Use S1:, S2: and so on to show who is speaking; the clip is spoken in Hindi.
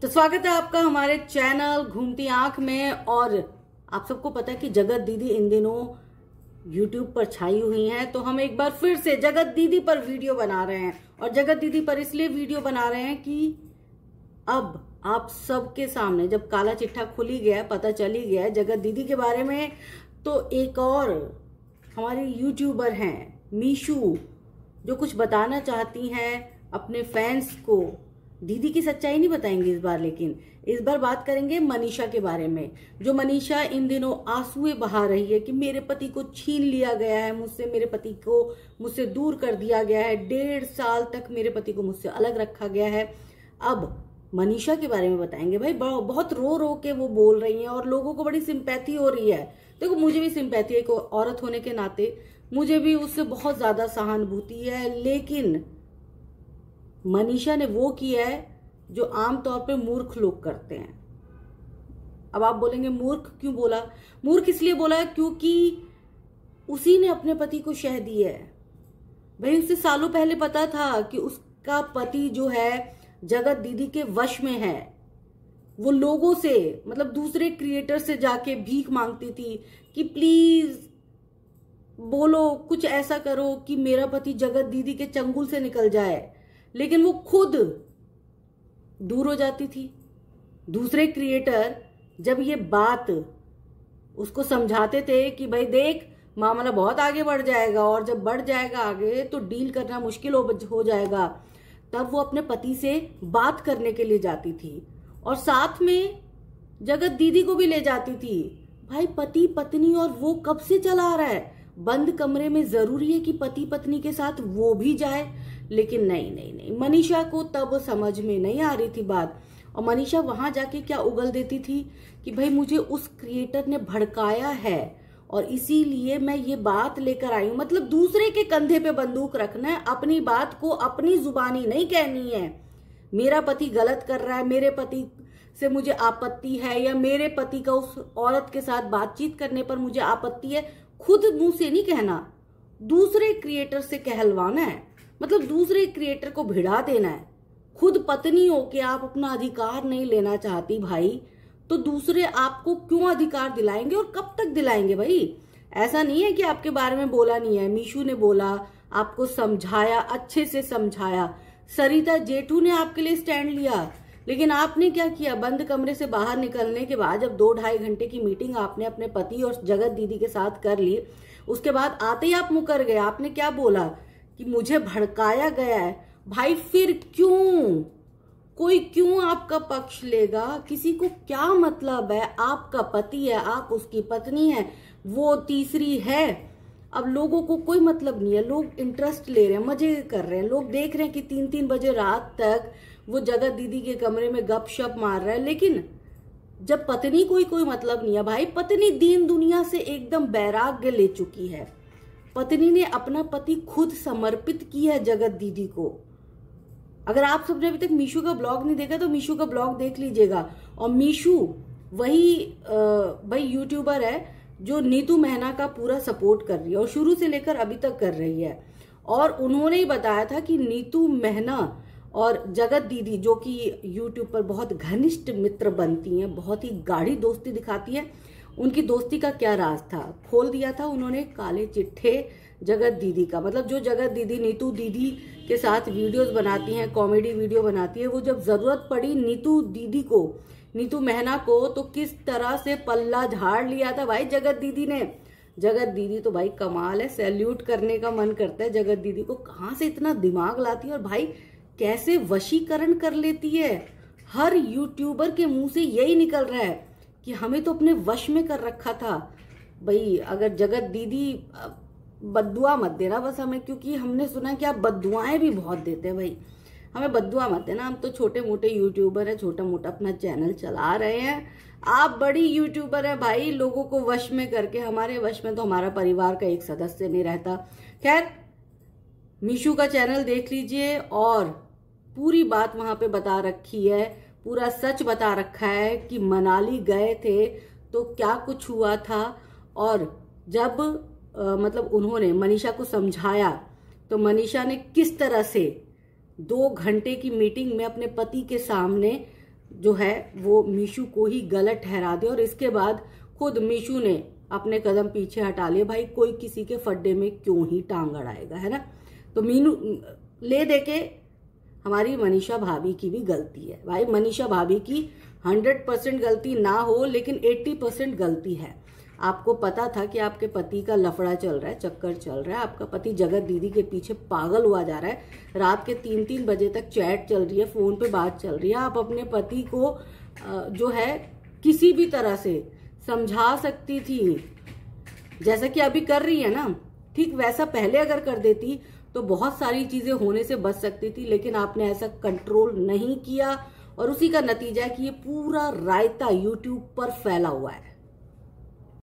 S1: तो स्वागत है आपका हमारे चैनल घूमती आंख में। और आप सबको पता है कि जगत दीदी इन दिनों YouTube पर छाई हुई हैं, तो हम एक बार फिर से जगत दीदी पर वीडियो बना रहे हैं। और जगत दीदी पर इसलिए वीडियो बना रहे हैं कि अब आप सबके सामने जब काला चिट्ठा खुली गया, पता चली गया है जगत दीदी के बारे में, तो एक और हमारी यूट्यूबर हैं मीशू, जो कुछ बताना चाहती हैं अपने फैंस को। दीदी की सच्चाई नहीं बताएंगे इस बार, लेकिन इस बार बात करेंगे मनीषा के बारे में। जो मनीषा इन दिनों आंसुए बहा रही है कि मेरे पति को छीन लिया गया है मुझसे, मेरे पति को मुझसे दूर कर दिया गया है, 1.5 साल तक मेरे पति को मुझसे अलग रखा गया है। अब मनीषा के बारे में बताएंगे। भाई बहुत रो रो के वो बोल रही हैं और लोगों को बड़ी सिंपैथी हो रही है। देखो, मुझे भी सिंपैथी है, एक औरत होने के नाते मुझे भी उससे बहुत ज्यादा सहानुभूति है, लेकिन मनीषा ने वो किया है जो आमतौर पे मूर्ख लोग करते हैं। अब आप बोलेंगे मूर्ख क्यों बोला? मूर्ख इसलिए बोला क्योंकि उसी ने अपने पति को शह दी है। भाई उसे सालों पहले पता था कि उसका पति जो है जगत दीदी के वश में है। वो लोगों से, मतलब दूसरे क्रिएटर से जाके भीख मांगती थी कि प्लीज बोलो, कुछ ऐसा करो कि मेरा पति जगत दीदी के चंगुल से निकल जाए, लेकिन वो खुद दूर हो जाती थी। दूसरे क्रिएटर जब ये बात उसको समझाते थे कि भाई देख, मामला बहुत आगे बढ़ जाएगा और जब बढ़ जाएगा आगे तो डील करना मुश्किल हो जाएगा, तब वो अपने पति से बात करने के लिए जाती थी और साथ में जगत दीदी को भी ले जाती थी। भाई पति पत्नी और वो कब से चला आ रहा है? बंद कमरे में जरूरी है कि पति पत्नी के साथ वो भी जाए, लेकिन नहीं, मनीषा को तब समझ में नहीं आ रही थी बात। और मनीषा वहां जाके क्या उगल देती थी कि भाई मुझे उस क्रिएटर ने भड़काया है और इसीलिए मैं ये बात लेकर आई हूं। मतलब दूसरे के कंधे पे बंदूक रखना है, अपनी बात को अपनी जुबानी नहीं कहनी है। मेरा पति गलत कर रहा है, मेरे पति से मुझे आपत्ति है, या मेरे पति का उस औरत के साथ बातचीत करने पर मुझे आपत्ति है, खुद मुंह से नहीं कहना, दूसरे क्रिएटर से कहलवाना है। मतलब दूसरे क्रिएटर को भिड़ा देना है। खुद पत्नी हो के आप अपना अधिकार नहीं लेना चाहती भाई, तो दूसरे आपको क्यों अधिकार दिलाएंगे और कब तक दिलाएंगे? भाई ऐसा नहीं है कि आपके बारे में बोला नहीं है, मीशू ने बोला, आपको समझाया, अच्छे से समझाया, सरिता जेठू ने आपके लिए स्टैंड लिया, लेकिन आपने क्या किया? बंद कमरे से बाहर निकलने के बाद जब 2-2.5 घंटे की मीटिंग आपने अपने पति और जगत दीदी के साथ कर ली, उसके बाद आते ही आप मुकर गए। आपने क्या बोला कि मुझे भड़काया गया है। भाई फिर क्यों? कोई क्यों आपका पक्ष लेगा? किसी को क्या मतलब है? आपका पति है, आप उसकी पत्नी है, वो तीसरी है। अब लोगों को कोई मतलब नहीं है, लोग इंटरेस्ट ले रहे हैं, मजे कर रहे हैं। लोग देख रहे हैं कि 3-3 बजे रात तक वो जगत दीदी के कमरे में गपशप मार रहा है, लेकिन जब पत्नी कोई मतलब नहीं है। भाई पत्नी दीन दुनिया से एकदम वैराग्य ले चुकी है। पत्नी ने अपना पति खुद समर्पित किया है जगत दीदी को। अगर आप सबने अभी तक मीशू का ब्लॉग नहीं देखा तो मीशू का ब्लॉग देख लीजिएगा। और मीशू वही यूट्यूबर है जो नीतू मेहना का पूरा सपोर्ट कर रही है और शुरू से लेकर अभी तक कर रही है। और उन्होंने ही बताया था कि नीतू मेहना और जगत दीदी, जो कि यूट्यूब पर बहुत घनिष्ठ मित्र बनती हैं, बहुत ही गाढ़ी दोस्ती दिखाती है, उनकी दोस्ती का क्या राज था खोल दिया था उन्होंने काले चिट्ठे जगत दीदी का। मतलब जो जगत दीदी नीतू दीदी के साथ वीडियोस बनाती हैं, कॉमेडी वीडियो बनाती है, वो जब जरूरत पड़ी नीतू दीदी को, नीतू मेहना को, तो किस तरह से पल्ला झाड़ लिया था भाई जगत दीदी ने। जगत दीदी तो भाई कमाल है, सैल्यूट करने का मन करता है जगत दीदी को। कहाँ से इतना दिमाग लाती है और भाई कैसे वशीकरण कर लेती है। हर यूट्यूबर के मुंह से यही निकल रहा है कि हमें तो अपने वश में कर रखा था। भाई अगर जगत दीदी, बद्दुआ मत देना बस हमें, क्योंकि हमने सुना कि आप बद्दुआएं भी बहुत देते हैं। भाई हमें बद्दुआ मत देना, हम तो छोटे मोटे यूट्यूबर है, छोटा मोटा अपना चैनल चला रहे हैं। आप बड़ी यूट्यूबर है भाई, लोगों को वश में करके। हमारे वश में तो हमारा परिवार का एक सदस्य नहीं रहता। खैर, मीशू का चैनल देख लीजिए और पूरी बात वहां पे बता रखी है, पूरा सच बता रखा है कि मनाली गए थे तो क्या कुछ हुआ था। और जब मतलब उन्होंने मनीषा को समझाया तो मनीषा ने किस तरह से 2 घंटे की मीटिंग में अपने पति के सामने जो है वो मीशू को ही गलत ठहरा दिया और इसके बाद खुद मीशू ने अपने कदम पीछे हटा लिए। भाई कोई किसी के फड्डे में क्यों ही टांग अड़ाएगा, है ना। तो मीनू ले देके हमारी मनीषा भाभी की भी गलती है। भाई मनीषा भाभी की 100% गलती ना हो, लेकिन 80% गलती है। आपको पता था कि आपके पति का लफड़ा चल रहा है, चक्कर चल रहा है, आपका पति जगत दीदी के पीछे पागल हुआ जा रहा है, रात के 3-3 बजे तक चैट चल रही है, फोन पे बात चल रही है। आप अपने पति को जो है किसी भी तरह से समझा सकती थी, जैसा कि अभी कर रही है ना, ठीक वैसा पहले अगर कर देती तो बहुत सारी चीजें होने से बच सकती थी। लेकिन आपने ऐसा कंट्रोल नहीं किया और उसी का नतीजा है कि ये पूरा रायता यूट्यूब पर फैला हुआ है।